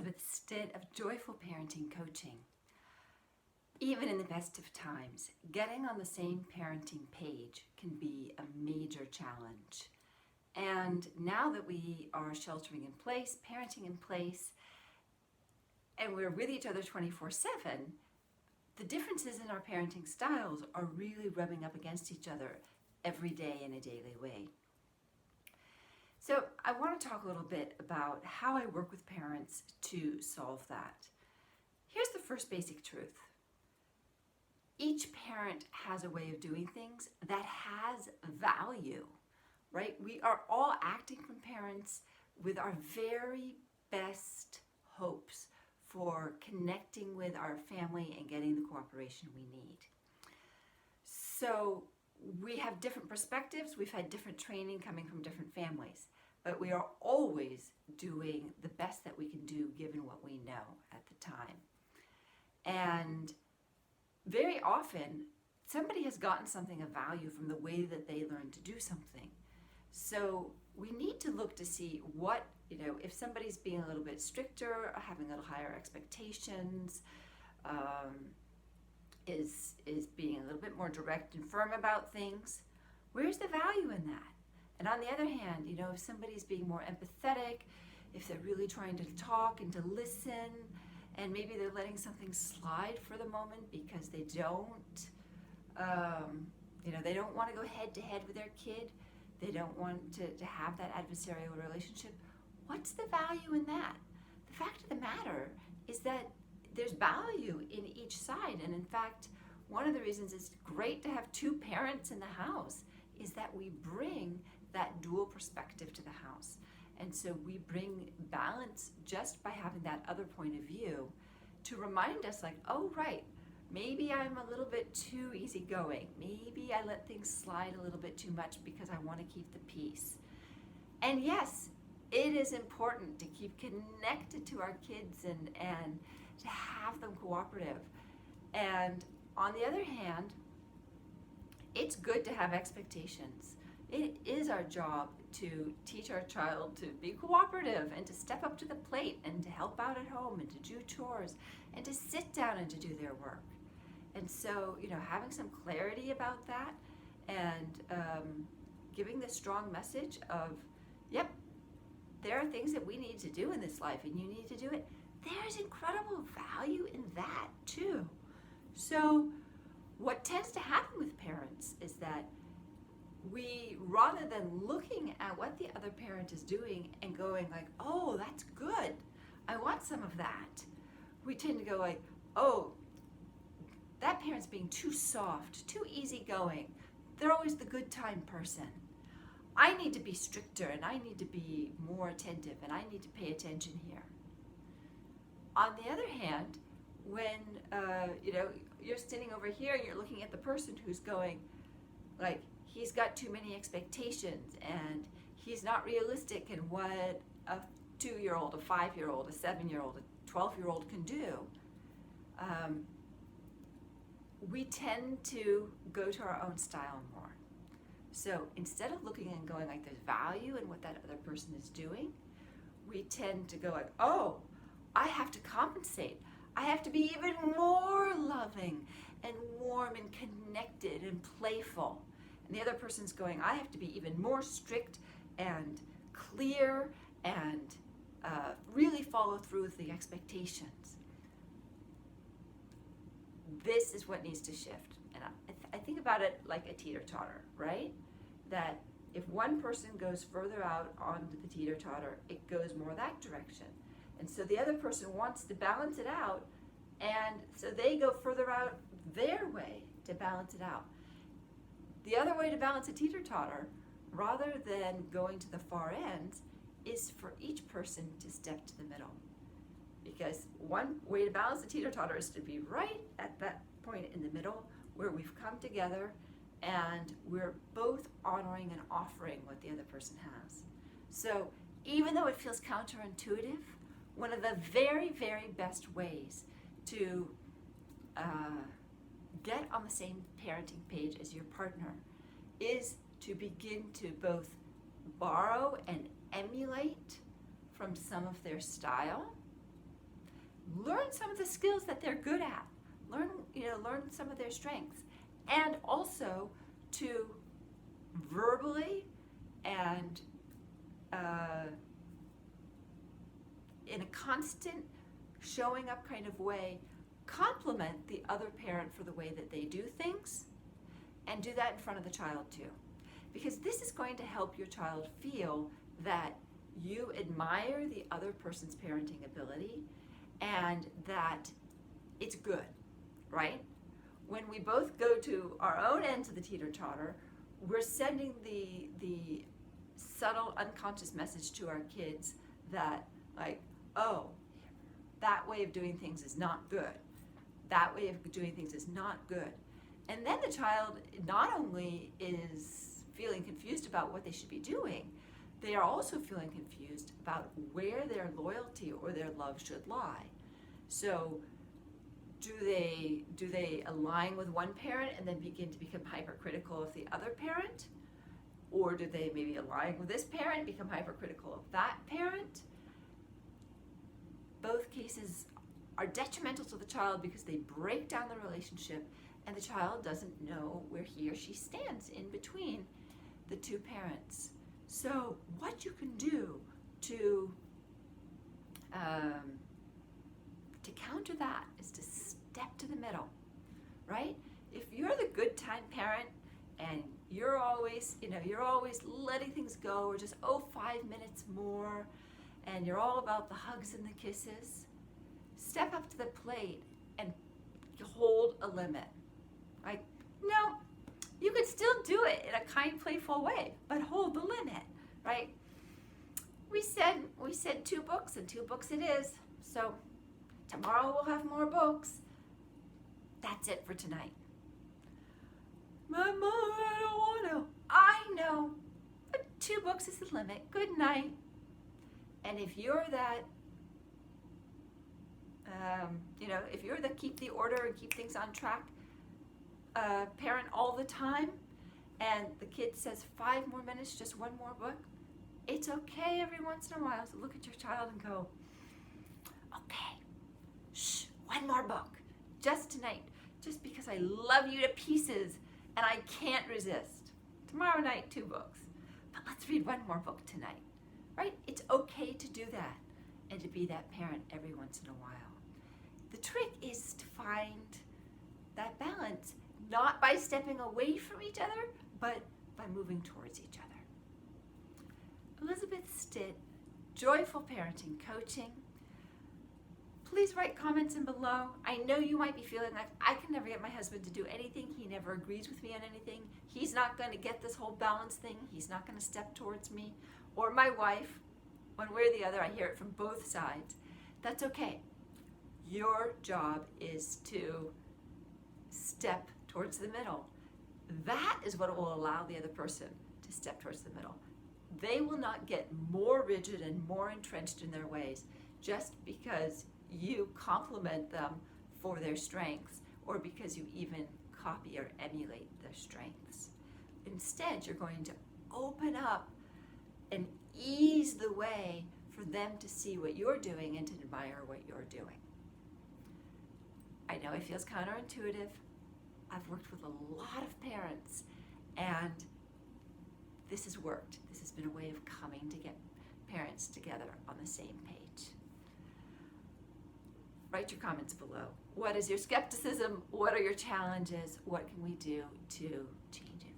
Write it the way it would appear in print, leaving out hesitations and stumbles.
Elizabeth Stitt of Joyful Parenting Coaching. Even in the best of times, getting on the same parenting page can be a major challenge. And now that we are sheltering in place, parenting in place, and we're with each other 24/7, the differences in our parenting styles are really rubbing up against each other every day in a daily way. So I want to talk a little bit about how I work with parents to solve that. Here's the first basic truth. Each parent has a way of doing things that has value, right? We are all acting from parents with our very best hopes for connecting with our family and getting the cooperation we need. So we have different perspectives. We've had different training coming from different families, but we are always doing the best that we can do given what we know at the time. And very often, somebody has gotten something of value from the way that they learned to do something. So we need to look to see what, if somebody's being a little bit stricter, or having a little higher expectations, is being a little bit more direct and firm about things, where's the value in that? And on the other hand, if somebody's being more empathetic, if they're really trying to talk and to listen, and maybe they're letting something slide for the moment because they don't want to go head to head with their kid, they don't want to have that adversarial relationship, what's the value in that? The fact of the matter is that there's value in each side, and in fact, one of the reasons it's great to have two parents in the house is that we bring that dual perspective to the house. And so we bring balance just by having that other point of view to remind us oh, right, maybe I'm a little bit too easygoing. Maybe I let things slide a little bit too much because I want to keep the peace. And yes, it is important to keep connected to our kids and to have them cooperative. And on the other hand, it's good to have expectations. It is our job to teach our child to be cooperative and to step up to the plate and to help out at home and to do chores and to sit down and to do their work. And so, having some clarity about that and giving the strong message of, yep, there are things that we need to do in this life and you need to do it. There's incredible value in that too. So what tends to happen with parents is that we, rather than looking at what the other parent is doing and going oh, that's good, I want some of that, we tend to go oh, that parent's being too soft, too easygoing. They're always the good time person. I need to be stricter and I need to be more attentive and I need to pay attention here. On the other hand, when you're standing over here and you're looking at the person who's going he's got too many expectations and he's not realistic in what a 2-year-old, a 5-year-old, a 7-year-old, a 12-year-old can do, we tend to go to our own style more. So instead of looking and going there's value in what that other person is doing, we tend to go oh, I have to compensate. I have to be even more loving and warm and connected and playful. And the other person's going, I have to be even more strict and clear and really follow through with the expectations. This is what needs to shift. And I think about it like a teeter-totter, right? That if one person goes further out onto the teeter-totter, it goes more that direction. And so the other person wants to balance it out, and so they go further out their way to balance it out. The other way to balance a teeter-totter, rather than going to the far ends, is for each person to step to the middle. Because one way to balance the teeter-totter is to be right at that point in the middle where we've come together and we're both honoring and offering what the other person has. So even though it feels counterintuitive, one of the very, very best ways to get on the same parenting page as your partner is to begin to both borrow and emulate from some of their style learn some of the skills that they're good at. Learn some of their strengths. And also to verbally and in a constant showing up kind of way, compliment the other parent for the way that they do things, and do that in front of the child too. Because this is going to help your child feel that you admire the other person's parenting ability and that it's good, right? When we both go to our own ends of the teeter-totter, we're sending the subtle unconscious message to our kids that, like, oh, that way of doing things is not good. That way of doing things is not good. And then the child not only is feeling confused about what they should be doing, they are also feeling confused about where their loyalty or their love should lie. So do they align with one parent and then begin to become hypercritical of the other parent? Or do they maybe align with this parent, become hypercritical of that parent? Both cases are detrimental to the child because they break down the relationship, and the child doesn't know where he or she stands in between the two parents. So what you can do to counter that is to step to the middle, right? If you're the good time parent and you're always letting things go, or just 5 minutes more, and you're all about the hugs and the kisses, step up to the plate and hold a limit. Like, no, you could still do it in a kind, playful way, but hold the limit, right? We said 2 books, and 2 books it is. So tomorrow we'll have more books. That's it for tonight. Mama, I don't want to. I know, but 2 books is the limit. Good night. And if you're that, if you're the keep the order and keep things on track parent all the time, and the kid says 5 more minutes, just 1 more book, it's okay every once in a while to look at your child and go, okay, shh, 1 more book, just tonight, just because I love you to pieces and I can't resist. Tomorrow night, 2 books, but let's read 1 more book tonight, right? It's okay to do that and to be that parent every once in a while. The trick is to find that balance, not by stepping away from each other, but by moving towards each other. Elizabeth Stitt, Joyful Parenting Coaching. Please write comments in below. I know you might be feeling like, I can never get my husband to do anything. He never agrees with me on anything. He's not going to get this whole balance thing. He's not going to step towards me. Or my wife, one way or the other. I hear it from both sides. That's okay. Your job is to step towards the middle. That is what will allow the other person to step towards the middle. They will not get more rigid and more entrenched in their ways just because you compliment them for their strengths, or because you even copy or emulate their strengths. Instead, you're going to open up and ease the way for them to see what you're doing and to admire what you're doing. I know it feels counterintuitive. I've worked with a lot of parents, and this has worked. This has been a way of coming to get parents together on the same page. Write your comments below. What is your skepticism? What are your challenges? What can we do to change it?